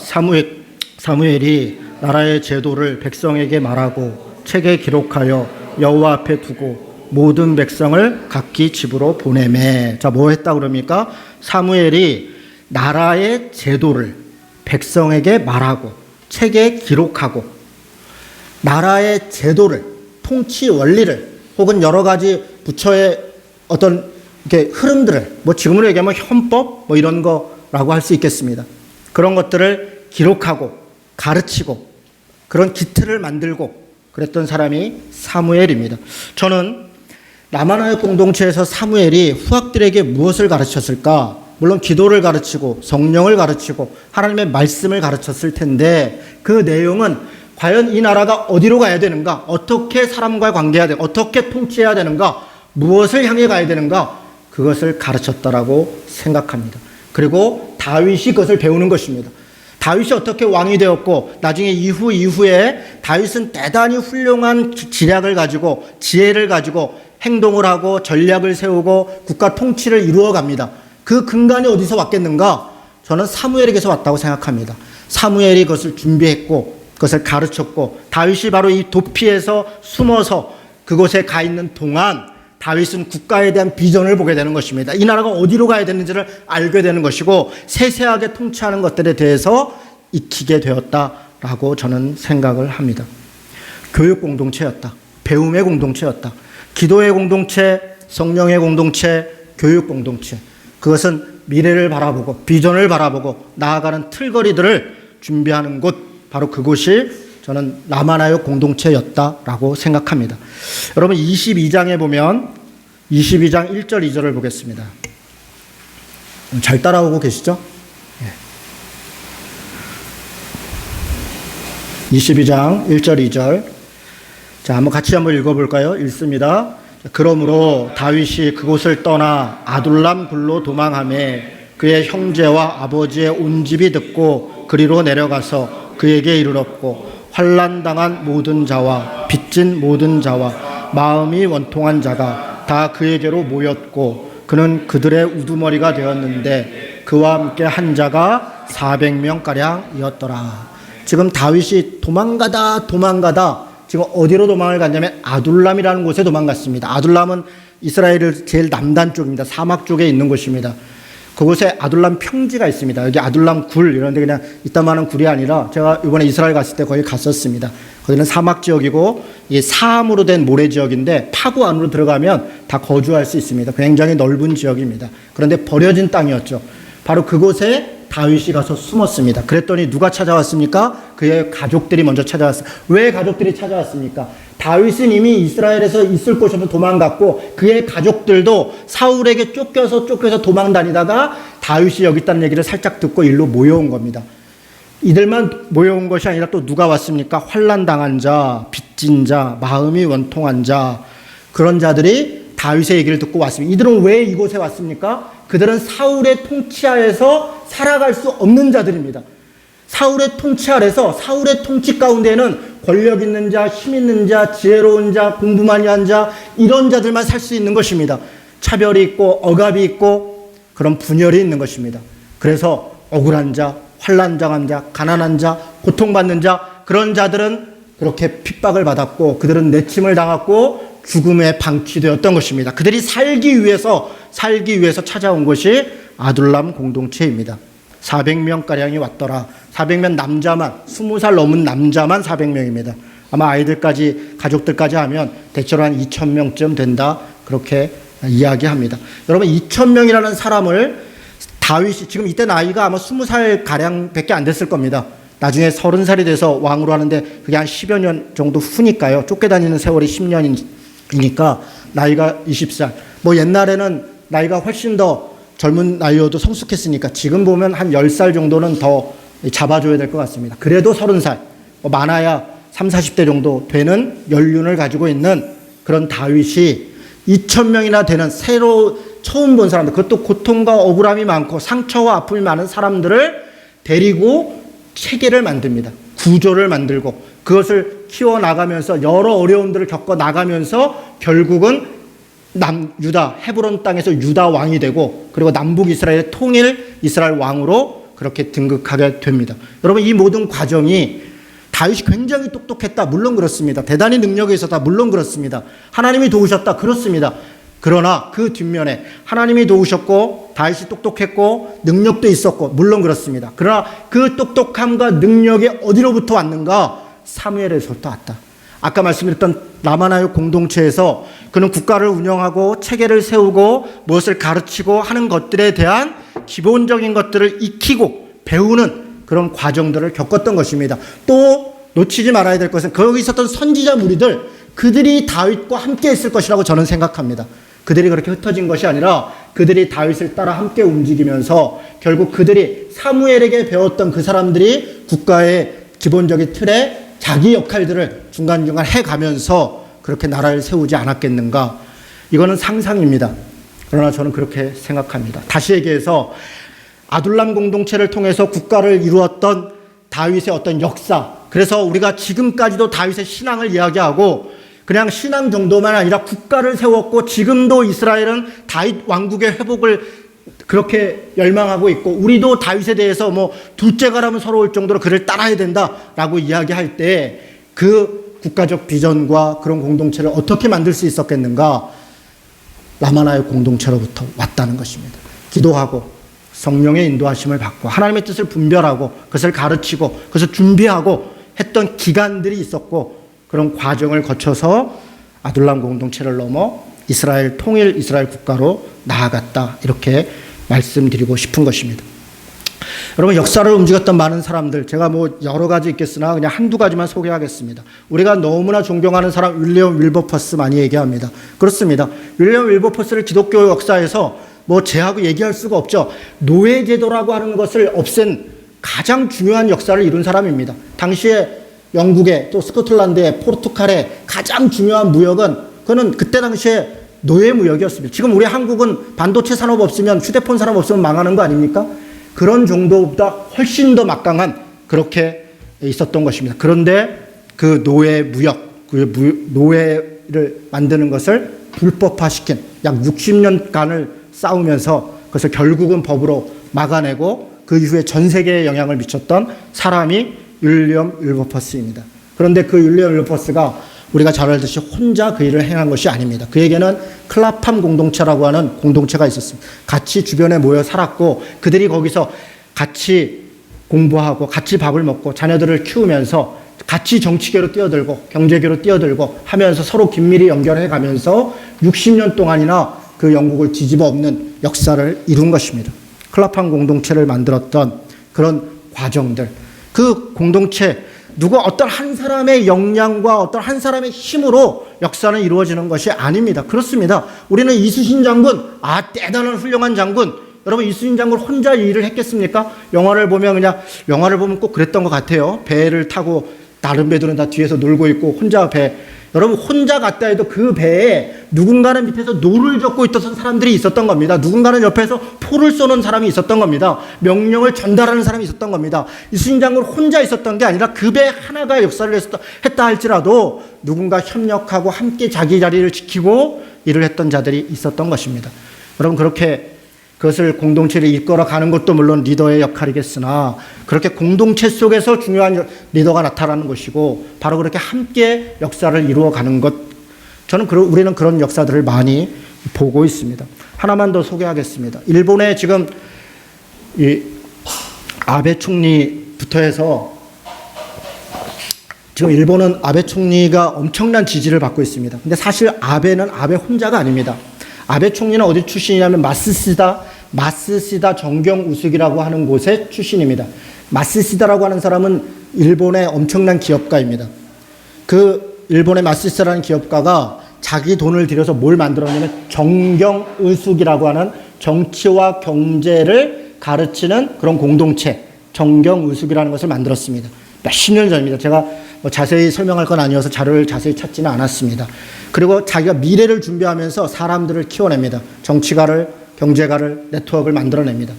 사무엘이 나라의 제도를 백성에게 말하고 책에 기록하여 여호와 앞에 두고 모든 백성을 각기 집으로 보내매. 자, 뭐 했다 그럽니까? 사무엘이 나라의 제도를 백성에게 말하고 책에 기록하고 나라의 제도를 통치 원리를 혹은 여러 가지 부처의 어떤 이렇게 흐름들을 지금으로 얘기하면 헌법 이런 거라고 할 수 있겠습니다. 그런 것들을 기록하고 가르치고 그런 기틀을 만들고 그랬던 사람이 사무엘입니다. 저는 남한의 공동체에서 사무엘이 후학들에게 무엇을 가르쳤을까? 물론 기도를 가르치고 성령을 가르치고 하나님의 말씀을 가르쳤을 텐데 그 내용은 과연 이 나라가 어디로 가야 되는가? 어떻게 사람과 관계해야 되는가? 어떻게 통치해야 되는가? 무엇을 향해 가야 되는가? 그것을 가르쳤다라고 생각합니다. 그리고 다윗이 그것을 배우는 것입니다. 다윗이 어떻게 왕이 되었고 나중에 이후에 다윗은 대단히 훌륭한 지략을 가지고 지혜를 가지고 행동을 하고 전략을 세우고 국가 통치를 이루어갑니다. 그 근간이 어디서 왔겠는가? 저는 사무엘에게서 왔다고 생각합니다. 사무엘이 그것을 준비했고 그것을 가르쳤고 다윗이 바로 이 도피에서 숨어서 그곳에 가 있는 동안 다윗은 국가에 대한 비전을 보게 되는 것입니다. 이 나라가 어디로 가야 되는지를 알게 되는 것이고 세세하게 통치하는 것들에 대해서 익히게 되었다라고 저는 생각을 합니다. 교육 공동체였다. 배움의 공동체였다. 기도의 공동체, 성령의 공동체, 교육 공동체. 그것은 미래를 바라보고 비전을 바라보고 나아가는 틀거리들을 준비하는 곳, 바로 그곳이 저는 라마나요 공동체였다라고 생각합니다. 여러분 22장에 보면 22장 1절 2절을 보겠습니다. 잘 따라오고 계시죠? 22장 1절 2절. 자, 한번 같이 읽어볼까요? 읽습니다. 그러므로 다윗이 그곳을 떠나 아둘람 굴로 도망하매 그의 형제와 아버지의 온 집이 듣고 그리로 내려가서 그에게 이르렀고 환난당한 모든 자와 빚진 모든 자와 마음이 원통한 자가 다 그에게로 모였고 그는 그들의 우두머리가 되었는데 그와 함께 한 자가 400명가량이었더라. 지금 다윗이 도망가다 지금 어디로 도망을 갔냐면 아둘람이라는 곳에 도망갔습니다. 아둘람은 이스라엘의 제일 남단 쪽입니다. 사막 쪽에 있는 곳입니다. 그곳에 아둘람 평지가 있습니다. 여기 아둘람 굴 이런데 그냥 이따만한 굴이 아니라 제가 이번에 이스라엘 갔을 때 거기 갔었습니다. 거기는 사막 지역이고 이 사암으로 된 모래 지역인데 파고 안으로 들어가면 다 거주할 수 있습니다. 굉장히 넓은 지역입니다. 그런데 버려진 땅이었죠. 바로 그곳에 다윗이 가서 숨었습니다. 그랬더니 누가 찾아왔습니까? 그의 가족들이 먼저 찾아왔어요. 왜 가족들이 찾아왔습니까? 다윗은 이미 이스라엘에서 있을 곳이 없어서 도망갔고 그의 가족들도 사울에게 쫓겨서 도망 다니다가 다윗이 여기 있다는 얘기를 살짝 듣고 일로 모여온 겁니다. 이들만 모여온 것이 아니라 또 누가 왔습니까? 환난 당한 자, 빚진 자, 마음이 원통한 자, 그런 자들이 다윗의 얘기를 듣고 왔습니다. 이들은 왜 이곳에 왔습니까? 그들은 사울의 통치하에서 살아갈 수 없는 자들입니다. 사울의 통치 아래서 사울의 통치 가운데에는 권력 있는 자, 힘 있는 자, 지혜로운 자, 공부 많이 한 자, 이런 자들만 살 수 있는 것입니다. 차별이 있고 억압이 있고 그런 분열이 있는 것입니다. 그래서 억울한 자, 환난당한 자, 가난한 자, 고통받는 자, 그런 자들은 그렇게 핍박을 받았고 그들은 내침을 당했고 죽음에 방치되었던 것입니다. 그들이 살기 위해서 찾아온 것이 아둘람 공동체입니다. 400명가량이 왔더라. 400명 남자만, 20살 넘은 남자만 400명입니다. 아마 아이들까지, 가족들까지 하면 대체로 한 2,000명쯤 된다. 그렇게 이야기합니다. 여러분, 2,000명이라는 사람을 다윗이, 지금 이때 나이가 아마 20살 가량 밖에 안 됐을 겁니다. 나중에 30살이 돼서 왕으로 하는데 그게 한 10여 년 정도 후니까요. 쫓겨다니는 세월이 10년이니까 나이가 20살. 뭐 옛날에는 나이가 훨씬 더 젊은 나이여도 성숙했으니까 지금 보면 한 10살 정도는 더 잡아줘야 될 것 같습니다. 그래도 30살, 많아야 30, 40대 정도 되는 연륜을 가지고 있는 그런 다윗이 2,000명이나 되는 처음 본 사람들, 그것도 고통과 억울함이 많고 상처와 아픔이 많은 사람들을 데리고 체계를 만듭니다. 구조를 만들고 그것을 키워나가면서 여러 어려움들을 겪어나가면서 결국은 유다, 헤브론 땅에서 유다 왕이 되고 그리고 남북 이스라엘의 통일 이스라엘 왕으로 그렇게 등극하게 됩니다. 여러분, 이 모든 과정이 다윗이 굉장히 똑똑했다. 물론 그렇습니다. 대단히 능력이 있었다. 물론 그렇습니다. 하나님이 도우셨다. 그렇습니다. 그러나 그 뒷면에 하나님이 도우셨고 다윗이 똑똑했고 능력도 있었고 물론 그렇습니다. 그러나 그 똑똑함과 능력이 어디로부터 왔는가? 사무엘에서부터 왔다. 아까 말씀드렸던 라마나요 공동체에서 그는 국가를 운영하고 체계를 세우고 무엇을 가르치고 하는 것들에 대한 기본적인 것들을 익히고 배우는 그런 과정들을 겪었던 것입니다. 또 놓치지 말아야 될 것은 거기 있었던 선지자 무리들, 그들이 다윗과 함께 있을 것이라고 저는 생각합니다. 그들이 그렇게 흩어진 것이 아니라 그들이 다윗을 따라 함께 움직이면서 결국 그들이 사무엘에게 배웠던 그 사람들이 국가의 기본적인 틀에 자기 역할들을 중간중간 해가면서 그렇게 나라를 세우지 않았겠는가. 이거는 상상입니다. 그러나 저는 그렇게 생각합니다. 다시 얘기해서 아둘람 공동체를 통해서 국가를 이루었던 다윗의 어떤 역사, 그래서 우리가 지금까지도 다윗의 신앙을 이야기하고 그냥 신앙 정도만 아니라 국가를 세웠고 지금도 이스라엘은 다윗 왕국의 회복을 그렇게 열망하고 있고 우리도 다윗에 대해서 뭐 둘째가라면 서러울 정도로 그를 따라야 된다라고 이야기할 때 그 국가적 비전과 그런 공동체를 어떻게 만들 수 있었겠는가? 라마나의 공동체로부터 왔다는 것입니다. 기도하고 성령의 인도하심을 받고 하나님의 뜻을 분별하고 그것을 가르치고 그것을 준비하고 했던 기간들이 있었고 그런 과정을 거쳐서 아둘람 공동체를 넘어 이스라엘 통일 이스라엘 국가로 나아갔다. 이렇게 말씀드리고 싶은 것입니다. 여러분, 역사를 움직였던 많은 사람들, 제가 뭐 여러 가지 있겠으나 그냥 한두 가지만 소개하겠습니다. 우리가 너무나 존경하는 사람 윌리엄 윌버퍼스 많이 얘기합니다. 그렇습니다. 윌리엄 윌버퍼스를 기독교 역사에서 뭐 제하고 얘기할 수가 없죠. 노예제도라고 하는 것을 없앤 가장 중요한 역사를 이룬 사람입니다. 당시에 영국의 또 스코틀랜드의 포르투갈의 가장 중요한 무역은 그거는 그때 당시에 노예 무역이었습니다. 지금 우리 한국은 반도체 산업 없으면 휴대폰 산업 없으면 망하는 거 아닙니까? 그런 정도보다 훨씬 더 막강한 그렇게 있었던 것입니다. 그런데 그 노예 무역, 그 노예를 만드는 것을 불법화시킨 약 60년간을 싸우면서 그것을 결국은 법으로 막아내고 그 이후에 전 세계에 영향을 미쳤던 사람이 윌리엄 윌버퍼스입니다. 그런데 그 윌리엄 윌버퍼스가 우리가 잘 알듯이 혼자 그 일을 행한 것이 아닙니다. 그에게는 클라팜 공동체라고 하는 공동체가 있었습니다. 같이 주변에 모여 살았고 그들이 거기서 같이 공부하고 같이 밥을 먹고 자녀들을 키우면서 같이 정치계로 뛰어들고 경제계로 뛰어들고 하면서 서로 긴밀히 연결해 가면서 60년 동안이나 그 영국을 뒤집어 엎는 역사를 이룬 것입니다. 클라팜 공동체를 만들었던 그런 과정들, 그 공동체, 어떤 한 사람의 역량과 어떤 한 사람의 힘으로 역사는 이루어지는 것이 아닙니다. 그렇습니다. 우리는 이순신 장군, 대단한 훌륭한 장군. 여러분, 이순신 장군 혼자 이 일을 했겠습니까? 영화를 보면 꼭 그랬던 것 같아요. 배를 타고 다른 배들은 다 뒤에서 놀고 있고 혼자 배. 여러분, 혼자 갔다 해도 그 배에 누군가는 밑에서 노를 젓고 있던 사람들이 있었던 겁니다. 누군가는 옆에서 포를 쏘는 사람이 있었던 겁니다. 명령을 전달하는 사람이 있었던 겁니다. 이순신 장군 혼자 있었던 게 아니라 그 배 하나가 역사를 했다 할지라도 누군가 협력하고 함께 자기 자리를 지키고 일을 했던 자들이 있었던 것입니다. 여러분, 그렇게 그것을 공동체를 이끌어 가는 것도 물론 리더의 역할이겠으나 그렇게 공동체 속에서 중요한 리더가 나타나는 것이고 바로 그렇게 함께 역사를 이루어 가는 것, 우리는 그런 역사들을 많이 보고 있습니다. 하나만 더 소개하겠습니다. 일본의 지금 이 아베 총리부터 해서 지금 일본은 아베 총리가 엄청난 지지를 받고 있습니다. 근데 사실 아베는 아베 혼자가 아닙니다. 아베 총리는 어디 출신이냐면 마쓰시다 정경우숙이라고 하는 곳의 출신입니다. 마쓰시다라고 하는 사람은 일본의 엄청난 기업가입니다. 그 일본의 마쓰시다라는 기업가가 자기 돈을 들여서 뭘 만들었냐면 정경의숙이라고 하는 정치와 경제를 가르치는 그런 공동체, 정경의숙이라는 것을 만들었습니다. 몇십 년 전입니다. 제가 자세히 설명할 건 아니어서 자료를 자세히 찾지는 않았습니다. 그리고 자기가 미래를 준비하면서 사람들을 키워냅니다. 정치가를, 경제가를, 네트워크를 만들어냅니다.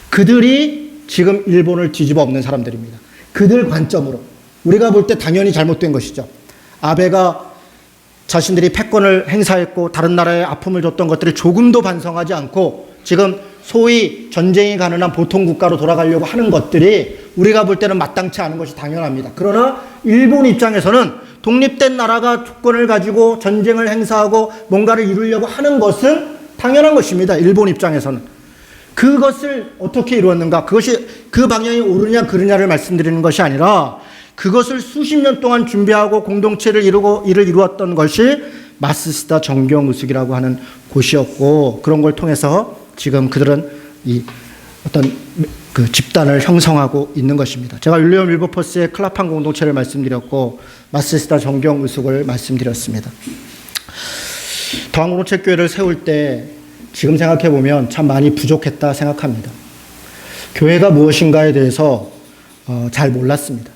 그들이 지금 일본을 뒤집어 엎는 사람들입니다. 그들 관점으로. 우리가 볼 때 당연히 잘못된 것이죠. 아베가 자신들이 패권을 행사했고 다른 나라에 아픔을 줬던 것들을 조금도 반성하지 않고 지금 소위 전쟁이 가능한 보통 국가로 돌아가려고 하는 것들이 우리가 볼 때는 마땅치 않은 것이 당연합니다. 그러나 일본 입장에서는 독립된 나라가 주권을 가지고 전쟁을 행사하고 뭔가를 이루려고 하는 것은 당연한 것입니다. 일본 입장에서는. 그것을 어떻게 이루었는가? 그것이 그 방향이 옳으냐 그르냐를 말씀드리는 것이 아니라 그것을 수십 년 동안 준비하고 공동체를 이루고 일을 이루었던 것이 마쓰시다 정경의숙이라고 하는 곳이었고 그런 걸 통해서 지금 그들은 이 어떤 그 집단을 형성하고 있는 것입니다. 제가 윌리엄 윌버포스의 클라팜 공동체를 말씀드렸고 마쓰시다 정경의숙을 말씀드렸습니다. 더한공동체교회를 세울 때 지금 생각해 보면 참 많이 부족했다 생각합니다. 교회가 무엇인가에 대해서 잘 몰랐습니다.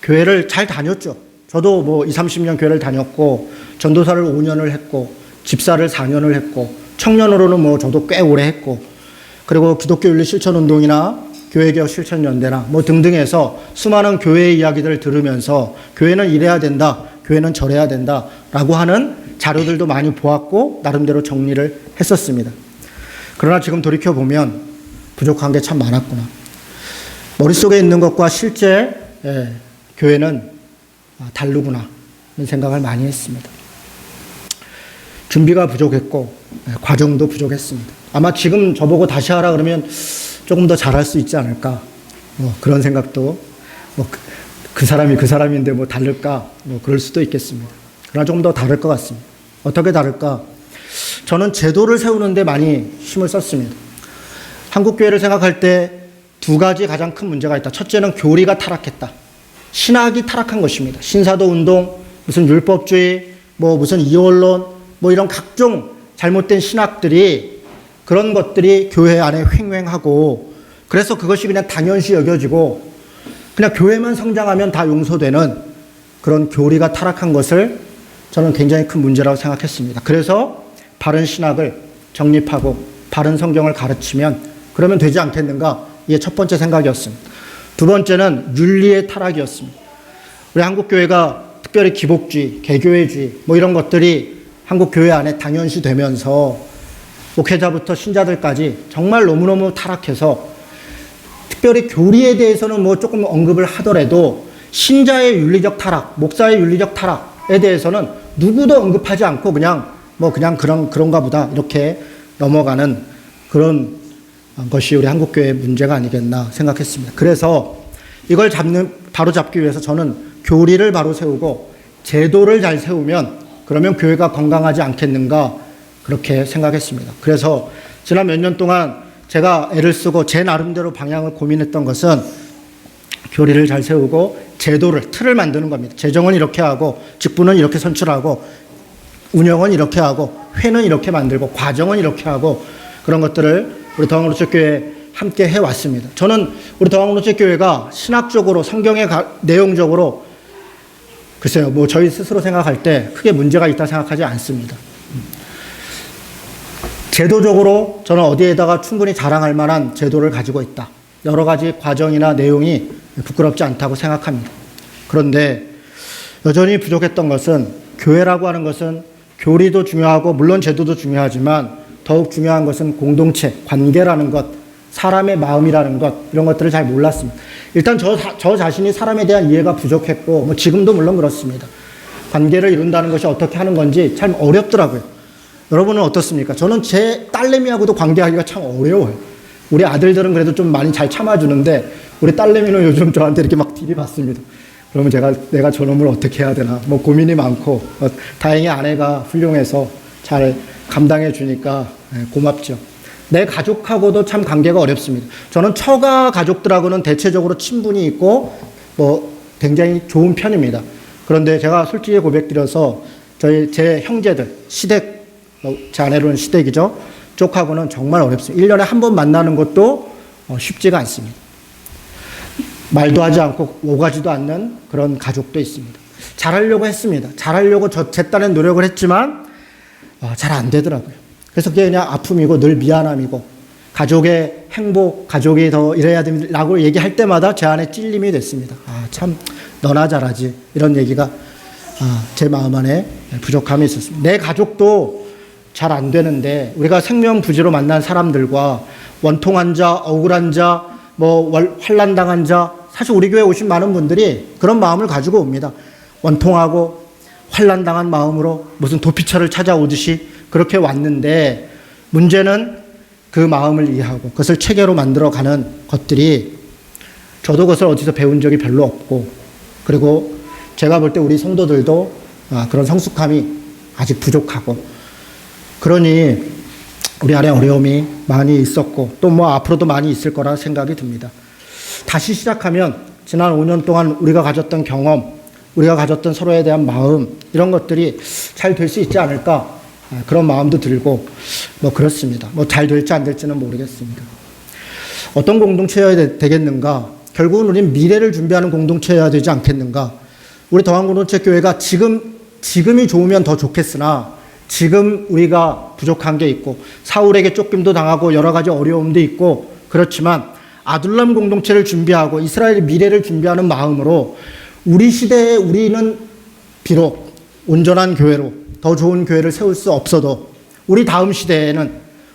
교회를 잘 다녔죠. 저도 20, 30년 교회를 다녔고 전도사를 5년을 했고 집사를 4년을 했고 청년으로는 저도 꽤 오래 했고 그리고 기독교 윤리 실천 운동이나 교회개혁 실천연대나 등등해서 수많은 교회의 이야기들을 들으면서 교회는 이래야 된다, 교회는 저래야 된다라고 하는 자료들도 많이 보았고 나름대로 정리를 했었습니다. 그러나 지금 돌이켜보면 부족한 게 참 많았구나. 머릿속에 있는 것과 실제 교회는 다르구나 이런 생각을 많이 했습니다. 준비가 부족했고 과정도 부족했습니다. 아마 지금 저보고 다시 하라 그러면 조금 더 잘할 수 있지 않을까 그런 생각도 그 사람이 그 사람인데 다를까 그럴 수도 있겠습니다. 그러나 조금 더 다를 것 같습니다. 어떻게 다를까? 저는 제도를 세우는데 많이 힘을 썼습니다. 한국교회를 생각할 때 두 가지 가장 큰 문제가 있다. 첫째는 교리가 타락했다. 신학이 타락한 것입니다. 신사도 운동, 무슨 율법주의, 무슨 이원론, 이런 각종 잘못된 신학들이 그런 것들이 교회 안에 횡행하고 그래서 그것이 그냥 당연시 여겨지고 그냥 교회만 성장하면 다 용서되는 그런 교리가 타락한 것을 저는 굉장히 큰 문제라고 생각했습니다. 그래서 바른 신학을 정립하고 바른 성경을 가르치면 그러면 되지 않겠는가? 이게 첫 번째 생각이었습니다. 두 번째는 윤리의 타락이었습니다. 우리 한국교회가 특별히 기복주의, 개교회주의 이런 것들이 한국교회 안에 당연시 되면서 목회자부터 신자들까지 정말 너무너무 타락해서 특별히 교리에 대해서는 조금 언급을 하더라도 신자의 윤리적 타락, 목사의 윤리적 타락 것에 대해서는 누구도 언급하지 않고 그냥 그런가 보다 이렇게 넘어가는 그런 것이 우리 한국교회의 문제가 아니겠나 생각했습니다. 그래서 이걸 바로 잡기 위해서 저는 교리를 바로 세우고 제도를 잘 세우면 그러면 교회가 건강하지 않겠는가 그렇게 생각했습니다. 그래서 지난 몇 년 동안 제가 애를 쓰고 제 나름대로 방향을 고민했던 것은 교리를 잘 세우고 제도를, 틀을 만드는 겁니다. 재정은 이렇게 하고 직분은 이렇게 선출하고 운영은 이렇게 하고 회는 이렇게 만들고 과정은 이렇게 하고 그런 것들을 우리 더항로체교회 함께 해왔습니다. 저는 우리 더항로체교회가 신학적으로 성경의 내용적으로 글쎄요, 저희 스스로 생각할 때 크게 문제가 있다 생각하지 않습니다. 제도적으로 저는 어디에다가 충분히 자랑할 만한 제도를 가지고 있다. 여러 가지 과정이나 내용이 부끄럽지 않다고 생각합니다. 그런데 여전히 부족했던 것은 교회라고 하는 것은 교리도 중요하고 물론 제도도 중요하지만 더욱 중요한 것은 공동체, 관계라는 것, 사람의 마음이라는 것 이런 것들을 잘 몰랐습니다. 일단 저 자신이 사람에 대한 이해가 부족했고 지금도 물론 그렇습니다. 관계를 이룬다는 것이 어떻게 하는 건지 참 어렵더라고요. 여러분은 어떻습니까? 저는 제 딸내미하고도 관계하기가 참 어려워요. 우리 아들들은 그래도 좀 많이 잘 참아주는데 우리 딸내미는 요즘 저한테 이렇게 막 들이받습니다. 그러면 내가 저놈을 어떻게 해야 되나 고민이 많고 다행히 아내가 훌륭해서 잘 감당해 주니까 고맙죠. 내 가족하고도 참 관계가 어렵습니다. 저는 처가 가족들하고는 대체적으로 친분이 있고 굉장히 좋은 편입니다. 그런데 제가 솔직히 고백드려서 제 형제들 시댁 제 아내로는 시댁이죠. 쪽하고는 정말 어렵습니다. 1년에 한 번 만나는 것도 쉽지가 않습니다. 말도 하지 않고 오가지도 않는 그런 가족도 있습니다. 잘하려고 했습니다. 잘하려고 제 딴엔 노력을 했지만 잘 안 되더라고요. 그래서 그게 그냥 아픔이고 늘 미안함이고 가족의 행복, 가족이 더 이래야 된다고 얘기할 때마다 제 안에 찔림이 됐습니다. 참 너나 잘하지 이런 얘기가 제 마음 안에 부족함이 있었습니다. 내 가족도 잘 안 되는데 우리가 생명부지로 만난 사람들과 원통한 자, 억울한 자, 환난당한 자 사실 우리 교회 오신 많은 분들이 그런 마음을 가지고 옵니다. 원통하고 환난당한 마음으로 무슨 도피처를 찾아오듯이 그렇게 왔는데 문제는 그 마음을 이해하고 그것을 체계로 만들어가는 것들이 저도 그것을 어디서 배운 적이 별로 없고 그리고 제가 볼 때 우리 성도들도 그런 성숙함이 아직 부족하고 그러니 우리 안에 어려움이 많이 있었고 또 앞으로도 많이 있을 거라 생각이 듭니다. 다시 시작하면 지난 5년 동안 우리가 가졌던 경험, 우리가 가졌던 서로에 대한 마음 이런 것들이 잘 될 수 있지 않을까 그런 마음도 들고 그렇습니다. 잘 될지 안 될지는 모르겠습니다. 어떤 공동체여야 되겠는가? 결국은 우리는 미래를 준비하는 공동체여야 되지 않겠는가? 우리 더항공동체교회가 지금이 좋으면 더 좋겠으나 지금 우리가 부족한 게 있고 사울에게 쫓김도 당하고 여러 가지 어려움도 있고 그렇지만 아둘람 공동체를 준비하고 이스라엘의 미래를 준비하는 마음으로 우리 시대에 우리는 비록 온전한 교회로 더 좋은 교회를 세울 수 없어도 우리 다음 시대에는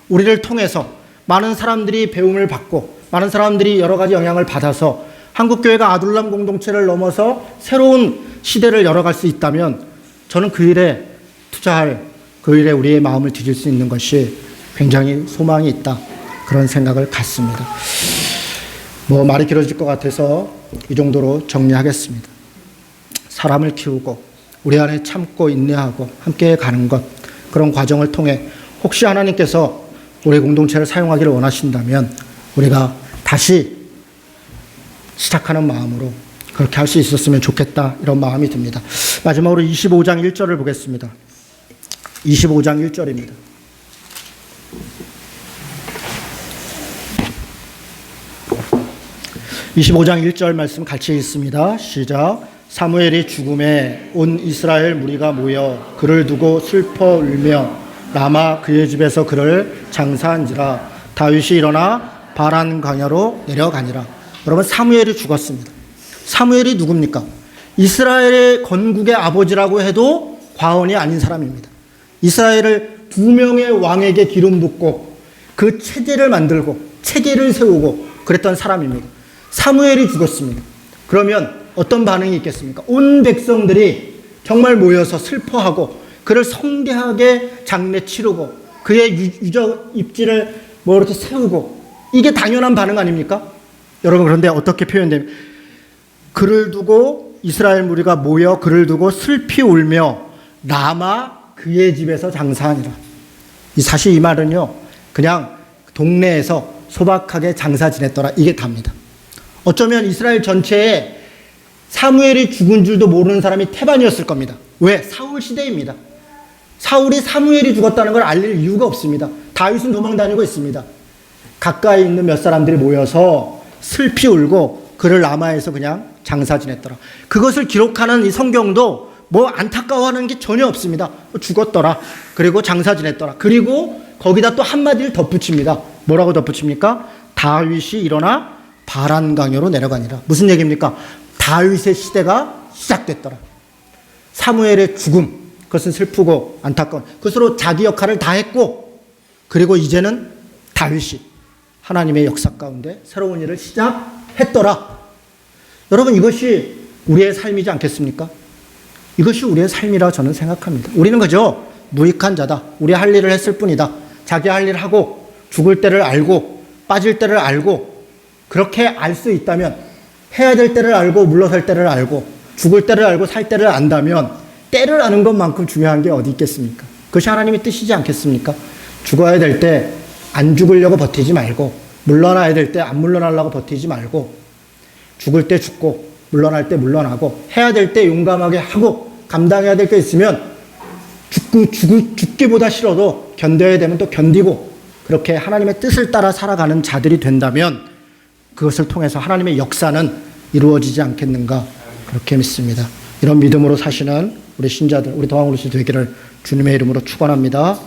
우리를 통해서 많은 사람들이 배움을 받고 많은 사람들이 여러 가지 영향을 받아서 한국교회가 아둘람 공동체를 넘어서 새로운 시대를 열어갈 수 있다면 저는 그 일에 투자할 그 일에 우리의 마음을 드릴 수 있는 것이 굉장히 소망이 있다. 그런 생각을 갖습니다. 말이 길어질 것 같아서 이 정도로 정리하겠습니다. 사람을 키우고 우리 안에 참고 인내하고 함께 가는 것 그런 과정을 통해 혹시 하나님께서 우리 공동체를 사용하기를 원하신다면 우리가 다시 시작하는 마음으로 그렇게 할 수 있었으면 좋겠다 이런 마음이 듭니다. 마지막으로 25장 1절을 보겠습니다. 25장 1절입니다. (25장 1절) 말씀 같이 읽습니다. 시작. 사무엘이 죽음에 온 이스라엘 무리가 모여 그를 두고 슬퍼 울며 라마 그의 집에서 그를 장사한지라. 다윗이 일어나 바란 광야로 내려가니라. 여러분, 사무엘이 죽었습니다. 사무엘이 누굽니까? 이스라엘의 건국의 아버지라고 해도 과언이 아닌 사람입니다. 이스라엘을 2명의 왕에게 기름 붓고 그 체제를 만들고 체계를 세우고 그랬던 사람입니다. 사무엘이 죽었습니다. 그러면 어떤 반응이 있겠습니까? 온 백성들이 정말 모여서 슬퍼하고 그를 성대하게 장례 치르고 그의 유적 입지를 뭐 이렇게 세우고 이게 당연한 반응 아닙니까? 여러분 그런데 어떻게 표현되면 그를 두고 이스라엘 무리가 모여 그를 두고 슬피 울며 라마 그의 집에서 장사하니라. 사실 이 말은요 그냥 동네에서 소박하게 장사 지냈더라 이게 답니다. 어쩌면 이스라엘 전체에 사무엘이 죽은 줄도 모르는 사람이 태반이었을 겁니다. 왜? 사울 시대입니다. 사울이 사무엘이 죽었다는 걸 알릴 이유가 없습니다. 다윗은 도망 다니고 있습니다. 가까이 있는 몇 사람들이 모여서 슬피 울고 그를 라마에서 그냥 장사 지냈더라. 그것을 기록하는 이 성경도 뭐 안타까워하는 게 전혀 없습니다. 죽었더라. 그리고 장사 지냈더라. 그리고 거기다 또 한마디를 덧붙입니다. 뭐라고 덧붙입니까? 다윗이 일어나 바란강요로 내려가니라. 무슨 얘기입니까? 다윗의 시대가 시작됐더라. 사무엘의 죽음, 그것은 슬프고 안타까운 그것으로 자기 역할을 다 했고 그리고 이제는 다윗이 하나님의 역사 가운데 새로운 일을 시작했더라. 여러분 이것이 우리의 삶이지 않겠습니까? 이것이 우리의 삶이라 저는 생각합니다. 우리는 그저 무익한 자다. 우리 할 일을 했을 뿐이다. 자기 할 일을 하고 죽을 때를 알고 빠질 때를 알고 그렇게 알 수 있다면 해야 될 때를 알고 물러설 때를 알고 죽을 때를 알고 살 때를 안다면 때를 아는 것만큼 중요한 게 어디 있겠습니까? 그것이 하나님의 뜻이지 않겠습니까? 죽어야 될 때 안 죽으려고 버티지 말고 물러나야 될 때 안 물러나려고 버티지 말고 죽을 때 죽고 물러날 때 물러나고 해야 될 때 용감하게 하고 감당해야 될 게 있으면 죽기보다 싫어도 견뎌야 되면 또 견디고 그렇게 하나님의 뜻을 따라 살아가는 자들이 된다면 그것을 통해서 하나님의 역사는 이루어지지 않겠는가 그렇게 믿습니다. 이런 믿음으로 사시는 우리 신자들, 우리 더항우리시 되기를 주님의 이름으로 축원합니다.